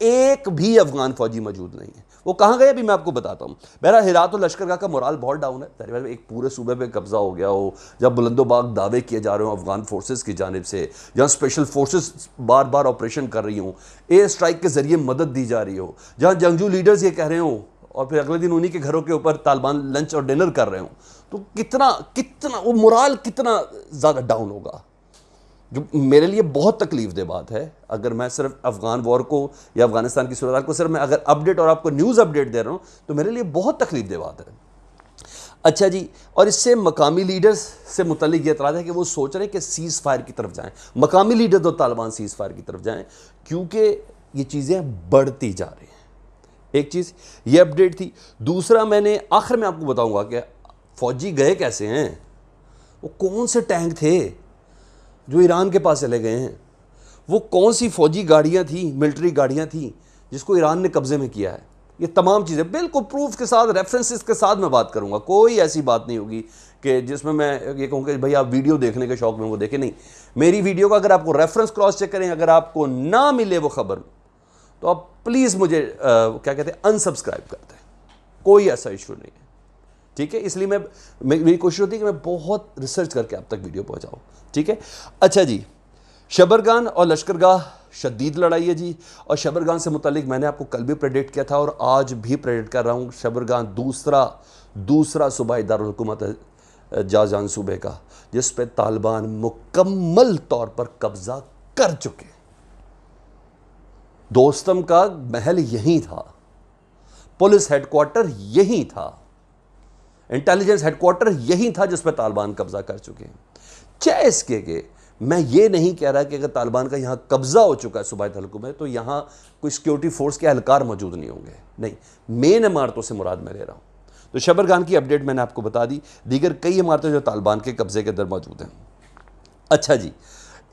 ایک بھی افغان فوجی موجود نہیں ہے. وہ کہاں گئے ابھی میں آپ کو بتاتا ہوں. بہرحال ہرات اور لشکرگاہ کا مورال بہت ڈاؤن ہے. ایک پورے صوبے پہ قبضہ ہو گیا ہو, جب بلند و باغ دعوے کیے جا رہے ہوں افغان فورسز کی جانب سے, جہاں اسپیشل فورسز بار بار آپریشن کر رہی ہوں, ایئر اسٹرائک کے ذریعے مدد دی جا رہی ہو, جہاں جنگجو لیڈرز یہ کہہ رہے ہوں اور پھر اگلے دن انہی کے گھروں کے اوپر طالبان لنچ اور ڈنر کر رہے ہوں, تو کتنا وہ مورال کتنا زیادہ ڈاؤن ہوگا, جو میرے لیے بہت تکلیف دہ بات ہے. اگر میں صرف افغان وار کو یا افغانستان کی صورتحال کو صرف میں اگر اپڈیٹ اور آپ کو نیوز اپڈیٹ دے رہا ہوں تو میرے لیے بہت تکلیف دہ بات ہے. اچھا جی, اور اس سے مقامی لیڈرز سے متعلق یہ اعتراض ہے کہ وہ سوچ رہے ہیں کہ سیز فائر کی طرف جائیں, مقامی لیڈرز اور طالبان سیز فائر کی طرف جائیں, کیونکہ یہ چیزیں بڑھتی جا رہی ہیں. ایک چیز یہ اپڈیٹ تھی. دوسرا, میں نے آخر میں آپ کو بتاؤں گا کہ فوجی گئے کیسے ہیں, وہ کون سے ٹینک تھے جو ایران کے پاس چلے گئے ہیں, وہ کون سی فوجی گاڑیاں تھیں, ملٹری گاڑیاں تھیں جس کو ایران نے قبضے میں کیا ہے. یہ تمام چیزیں بالکل پروف کے ساتھ, ریفرنسز کے ساتھ میں بات کروں گا. کوئی ایسی بات نہیں ہوگی کہ جس میں یہ کہوں کہ بھائی آپ ویڈیو دیکھنے کے شوق میں وہ دیکھیں. نہیں, میری ویڈیو کا اگر آپ کو ریفرنس کراس چیک کریں, اگر آپ کو نہ ملے وہ خبر تو آپ پلیز مجھے کیا کہتے ہیں انسبسکرائب کر دیں. کوئی ایسا ایشو نہیں ہے, ٹھیک ہے. اس لیے میری کوشش ہوتی ہے کہ میں بہت ریسرچ کر کے آپ تک ویڈیو پہنچاؤں, ٹھیک ہے. اچھا جی, شبرغان اور لشکرگاہ شدید لڑائی ہے جی, اور شبرغان سے متعلق میں نے آپ کو کل بھی پریڈکٹ کیا تھا اور آج بھی پریڈکٹ کر رہا ہوں. شبرغان دوسرا صوبائی دارالحکومت ہے جازان صوبے کا, جس پہ طالبان مکمل طور پر قبضہ کر چکے. دوستم کا محل یہی تھا, پولیس ہیڈ کوارٹر یہی تھا, انٹیلیجنس ہیڈ کوارٹر یہی تھا جس پہ طالبان قبضہ کر چکے ہیں. چاہے اس کے کہ میں یہ نہیں کہہ رہا کہ اگر طالبان کا یہاں قبضہ ہو چکا ہے صوبائی تہلکم میں تو یہاں کوئی سیکیورٹی فورس کے اہلکار موجود نہیں ہوں گے, نہیں, مین عمارتوں سے مراد میں لے رہا ہوں. تو شبرغان کی اپڈیٹ میں نے آپ کو بتا دی, دیگر کئی عمارتیں جو طالبان کے قبضے کے اندر موجود ہیں. اچھا جی,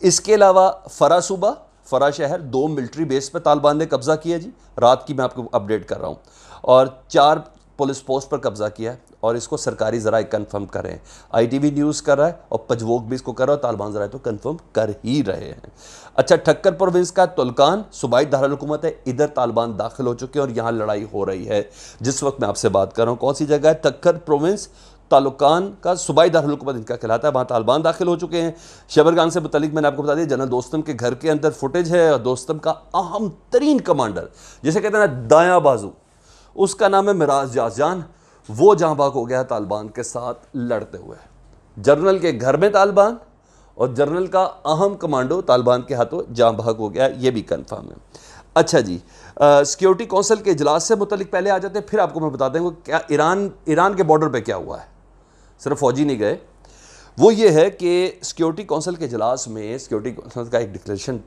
اس کے علاوہ فرا صوبہ, فرا شہر, 2 ملٹری بیس پہ طالبان نے قبضہ کیا جی, رات کی میں آپ کو اپڈیٹ کر رہا ہوں, اور 4 پولیس پوسٹ پر قبضہ کیا ہے, اور اس کو سرکاری ذرائع کنفرم کر رہے ہیں. آئی ٹی وی نیوز کر رہا ہے اور پجووک بھی اس کو کر رہا ہے, اور طالبان ذرائع تو کنفرم کر ہی رہے ہیں. اچھا, ٹھکر پروونس کا تلکان صوبائی دارالحکومت ہے, ادھر طالبان داخل ہو چکے ہیں اور یہاں لڑائی ہو رہی ہے جس وقت میں آپ سے بات کر رہا ہوں. کون سی جگہ ہے؟ ٹھکر پروونس, تالوکان کا صوبائی دارالحکومت ان کا کہلاتا ہے, وہاں طالبان داخل ہو چکے ہیں. شبرغان سے متعلق میں نے آپ کو بتا دیا, جنرل دوستم کے گھر کے اندر فوٹیج ہے, اور دوستم کا اہم ترین کمانڈر جسے کہتے ہیں نا دایاں بازو, اس کا نام ہے میراج جازجان, وہ جہاں بھاگ ہو گیا طالبان کے ساتھ لڑتے ہوئے. جنرل کے گھر میں طالبان, اور جنرل کا اہم کمانڈو طالبان کے ہاتھوں جہاں بھاگ ہو گیا, یہ بھی کنفرم ہے. اچھا جی, سیکیورٹی کونسل کے اجلاس سے متعلق پہلے آ جاتے ہیں, پھر آپ کو میں بتا دیں کہ کیا ایران کے بارڈر پہ کیا ہوا ہے. صرف فوجی نہیں گئے, وہ یہ ہے کہ سیکیورٹی کونسل کے اجلاس میں سیکیورٹی کونسل کا ایک ڈکلیریشن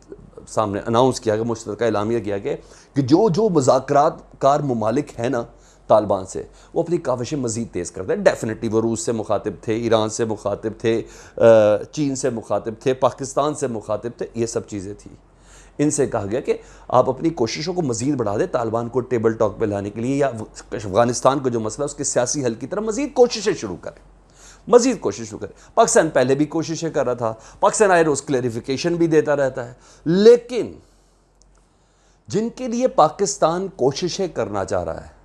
سامنے اناؤنس کیا گیا, مشترکہ اعلامیہ کیا گیا کہ جو مذاکرات کار ممالک ہیں نا طالبان سے, وہ اپنی کاوشیں مزید تیز کرتے ہیں. ڈیفینیٹلی وہ روس سے مخاطب تھے, ایران سے مخاطب تھے, چین سے مخاطب تھے, پاکستان سے مخاطب تھے, یہ سب چیزیں تھیں. ان سے کہا گیا کہ آپ اپنی کوششوں کو مزید بڑھا دیں طالبان کو ٹیبل ٹاک پہ لانے کے لیے, یا افغانستان کو جو مسئلہ ہے اس کے سیاسی حل کی طرف مزید کوششیں شروع کریں, مزید کوشش شروع کریں. پاکستان پہلے بھی کوششیں کر رہا تھا, پاکستان آئے روز کلیریفیکیشن بھی دیتا رہتا ہے, لیکن جن کے لیے پاکستان کوششیں کرنا چاہ رہا ہے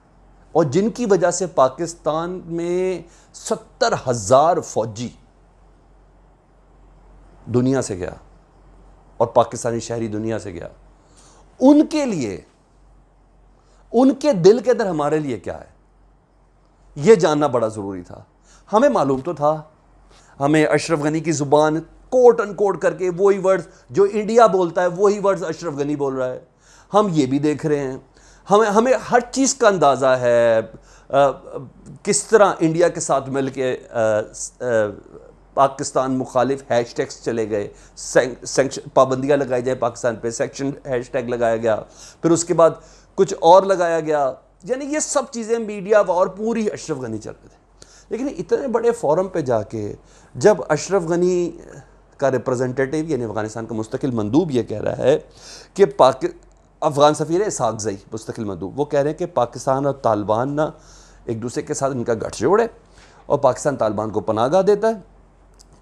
اور جن کی وجہ سے پاکستان میں 70,000 فوجی دنیا سے گیا اور پاکستانی شہری دنیا سے گیا, ان کے لیے, ان کے دل کے اندر ہمارے لیے کیا ہے, یہ جاننا بڑا ضروری تھا. ہمیں معلوم تو تھا, ہمیں اشرف غنی کی زبان کوٹ ان کوٹ کر کے وہی ورڈز جو انڈیا بولتا ہے وہی ورڈز اشرف غنی بول رہا ہے, ہم یہ بھی دیکھ رہے ہیں. ہمیں ہر چیز کا اندازہ ہے, کس طرح انڈیا کے ساتھ مل کے پاکستان مخالف ہیش ٹیگس چلے گئے, پابندیاں لگائی جائے پاکستان پہ, سیکشن ہیش ٹیگ لگایا گیا, پھر اس کے بعد کچھ اور لگایا گیا. یعنی یہ سب چیزیں میڈیا اور پوری اشرف غنی چل رہے تھے. لیکن اتنے بڑے فورم پہ جا کے جب اشرف غنی کا ریپرزنٹیٹیو یعنی افغانستان کا مستقل مندوب یہ کہہ رہا ہے کہ افغان سفیر اسحاق زئی مستقل مندوب, وہ کہہ رہے ہیں کہ پاکستان اور طالبان نا ایک دوسرے کے ساتھ ان کا گٹھ جوڑ ہے, اور پاکستان طالبان کو پناہ گاہ دیتا ہے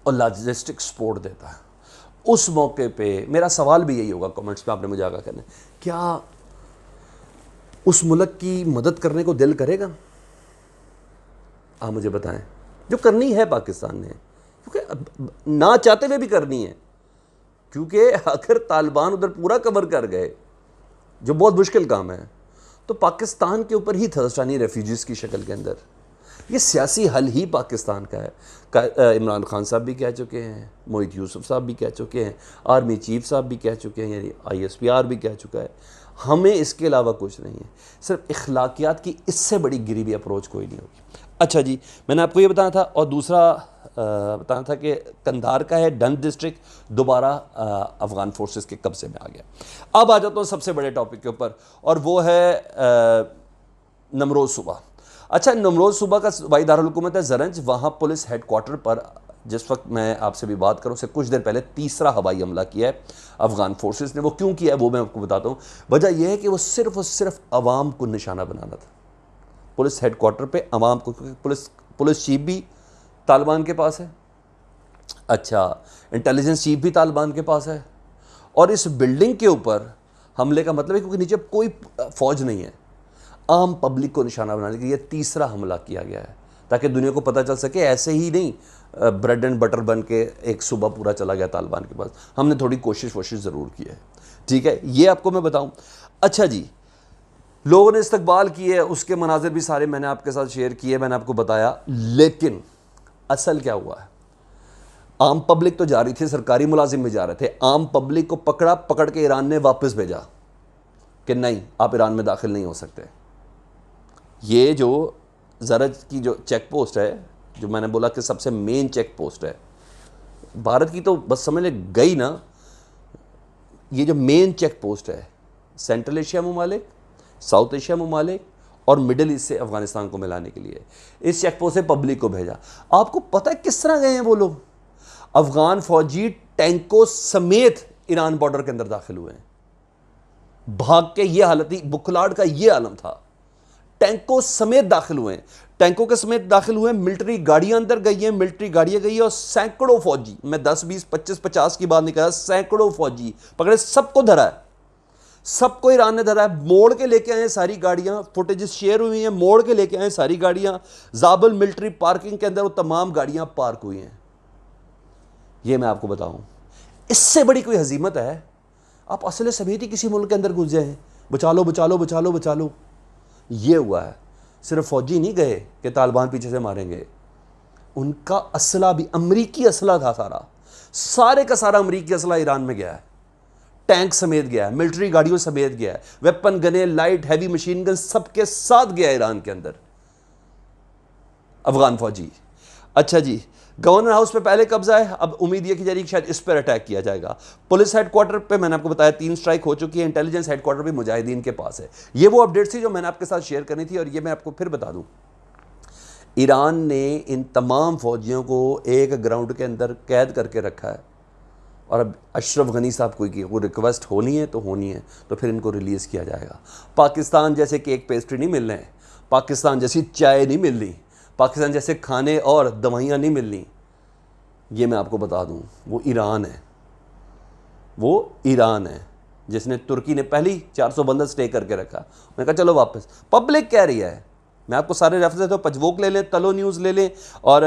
اور لاجسٹک سپورٹ دیتا ہے. اس موقع پہ میرا سوال بھی یہی ہوگا کمنٹس میں, آپ نے مجھے آگاہ کرنا ہے, کیا اس ملک کی مدد کرنے کو دل کرے گا؟ آپ مجھے بتائیں. جو کرنی ہے پاکستان نے, کیونکہ نہ چاہتے ہوئے بھی کرنی ہے, کیونکہ اگر طالبان ادھر پورا کور کر گئے, جو بہت مشکل کام ہے, تو پاکستان کے اوپر ہی تھرسٹ آنی ریفیوجیز کی شکل کے اندر. یہ سیاسی حل ہی پاکستان کا ہے. عمران خان صاحب بھی کہہ چکے ہیں, محیط یوسف صاحب بھی کہہ چکے ہیں, آرمی چیف صاحب بھی کہہ چکے ہیں, یعنی ISPR بھی کہہ چکا ہے. ہمیں اس کے علاوہ کچھ نہیں ہے. صرف اخلاقیات کی اس سے بڑی گری ہوئی اپروچ کوئی نہیں ہوگی. اچھا جی, میں نے آپ کو یہ بتانا تھا. اور دوسرا بتانا تھا کہ قندھار کا ہے ڈنگ ڈسٹرکٹ دوبارہ افغان فورسز کے قبضے میں آ گیا. اب آ جاتا ہوں سب سے بڑے ٹاپک کے اوپر, اور وہ ہے نمروز صوبہ. اچھا, نمروز صوبہ کا صوبائی دارالحکومت ہے زرنج. وہاں پولیس ہیڈ کوارٹر پر جس وقت میں آپ سے بھی بات کروں, سے کچھ دیر پہلے تیسرا ہوائی حملہ کیا ہے افغان فورسز نے. وہ کیوں کیا ہے وہ میں آپ کو بتاتا ہوں. وجہ یہ ہے کہ وہ صرف اور صرف عوام کو نشانہ بنانا تھا. پولیس ہیڈ کوارٹر پہ عوام کو, پولیس چیف بھی طالبان کے پاس ہے, اچھا انٹیلیجنس چیف بھی طالبان کے پاس ہے, اور اس بلڈنگ کے اوپر حملے کا مطلب ہے کیونکہ نیچے کوئی فوج نہیں ہے, عام پبلک کو نشانہ بنانے کے لیے تیسرا حملہ کیا گیا ہے, تاکہ دنیا کو پتہ چل سکے ایسے ہی نہیں بریڈ اینڈ بٹر بن کے ایک صوبہ پورا چلا گیا طالبان کے پاس. ہم نے تھوڑی کوشش ضرور کی ہے. ٹھیک ہے, یہ آپ کو میں بتاؤں. اچھا جی, لوگوں نے استقبال کیے, اس کے مناظر بھی سارے میں نے آپ کے ساتھ شیئر کیے, میں نے آپ کو بتایا. لیکن اصل کیا ہوا ہے, عام پبلک تو جا رہی تھی, سرکاری ملازم بھی جا رہے تھے. عام پبلک کو پکڑ کے ایران نے واپس بھیجا کہ نہیں, آپ ایران میں داخل نہیں ہو سکتے. یہ جو زرج کی جو چیک پوسٹ ہے, جو میں نے بولا کہ سب سے مین چیک پوسٹ ہے بھارت کی, تو بس سمجھ لے گئی نا. یہ جو مین چیک پوسٹ ہے سینٹرل ایشیا ممالک, ساؤتھ ایشیا ممالک اور مڈل ایسٹ سے افغانستان کو ملانے کے لیے, اس چیک پوسٹ سے پبلک کو بھیجا. آپ کو پتہ ہے کس طرح گئے ہیں وہ لوگ؟ افغان فوجی ٹینکوں سمیت ایران بارڈر کے اندر داخل ہوئے ہیں. بھاگ کے یہ حالت تھی, بکھلاڑ کا یہ عالم تھا. ٹینکوں سمیت داخل ہوئے ہیں, ٹینکوں کے سمیت داخل ہوئے ہیں. ملٹری گاڑیاں اندر گئی ہیں, ملٹری گاڑیاں گئی ہیں, اور سینکڑوں فوجی, میں 10 20 25 50 کی بات نہیں کر رہا, سینکڑوں فوجی پکڑے. سب کو دھرا ہے, سب کو ایران نے دھرا ہے. موڑ کے لے کے آئے ہیں ساری گاڑیاں, فوٹیجز شیئر ہوئی ہیں, موڑ کے لے کے آئے ہیں ساری گاڑیاں. زابل ملٹری پارکنگ کے اندر وہ تمام گاڑیاں پارک ہوئی ہیں. یہ میں آپ کو بتاؤں, اس سے بڑی کوئی ہزیمت ہے؟ آپ اسلحے سمیت ہی کسی ملک کے اندر گھس جائیں, بچا لو بچا لو بچا لو بچا لو. یہ ہوا ہے. صرف فوجی نہیں گئے کہ طالبان پیچھے سے ماریں گے, ان کا اسلحہ بھی امریکی اسلحہ تھا. سارے کا سارا امریکی اسلحہ ایران میں گیا ہے. ٹینک سمیت گیا ہے, ملٹری گاڑیوں سمیت گیا ہے, ویپن گنیں, لائٹ ہیوی مشین گن سب کے ساتھ گیا ہے ایران کے اندر افغان فوجی. اچھا جی, گورنر ہاؤس پہ پہلے قبضہ ہے, اب امید یہ کی جا رہی ہے کہ شاید اس پر اٹیک کیا جائے گا. پولیس ہیڈ کوارٹر پہ میں نے آپ کو بتایا 3 اسٹرائک ہو چکی ہے. انٹیلیجنس ہیڈ کوارٹر بھی مجاہدین کے پاس ہے. یہ وہ اپڈیٹس تھی جو میں نے آپ کے ساتھ شیئر کرنی تھی. اور یہ میں آپ کو پھر بتا دوں, ایران نے ان تمام فوجیوں کو ایک گراؤنڈ کے اندر قید کر کے رکھا ہے, اور اب اشرف غنی صاحب کوئی ریکویسٹ ہونی ہے تو ہونی ہے, تو پھر ان کو ریلیز کیا جائے گا. پاکستان جیسے کیک پیسٹری نہیں مل رہے, پاکستان جیسی چائے نہیں مل رہی, پاکستان جیسے کھانے اور دوائیاں نہیں مل رہی. یہ میں آپ کو بتا دوں, وہ ایران ہے, وہ ایران ہے جس نے, ترکی نے پہلی 400 بندر سٹے کر کے رکھا. میں کہا چلو واپس. پبلک کہہ رہی ہے, میں آپ کو سارے ریفرنس دیتا ہوں, پجووک لے لیں, تلو نیوز لے لیں, اور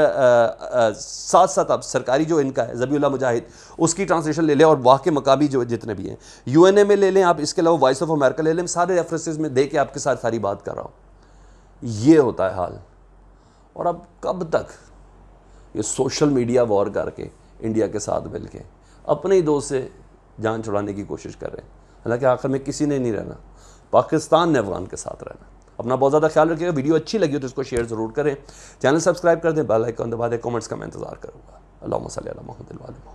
ساتھ ساتھ آپ سرکاری جو ان کا ہے ذبیح اللہ مجاہد, اس کی ٹرانسلیشن لے لیں, اور وہاں کے مقامی جو جتنے بھی ہیں, UNA میں لے لیں آپ, اس کے علاوہ وائس آف امریکہ لے لیں. سارے ریفرنسز میں دے کے آپ کے ساتھ ساری بات کر رہا ہوں. یہ ہوتا ہے حال. اور اب کب تک یہ سوشل میڈیا وار کر کے انڈیا کے ساتھ مل کے اپنے ہی دوست سے جان چھڑانے کی کوشش کر رہے ہیں, حالانکہ آخر میں کسی نے نہیں رہنا, پاکستان نے افغان کے ساتھ رہنا. اپنا بہت زیادہ خیال رکھیے گا. ویڈیو اچھی لگی ہو تو اس کو شیئر ضرور کریں, چینل سبسکرائب کر دیں, بیل آئیکن دبا دیں, کمنٹس کا میں انتظار کروں گا. اللہم صلی علی محمد و علی محمد.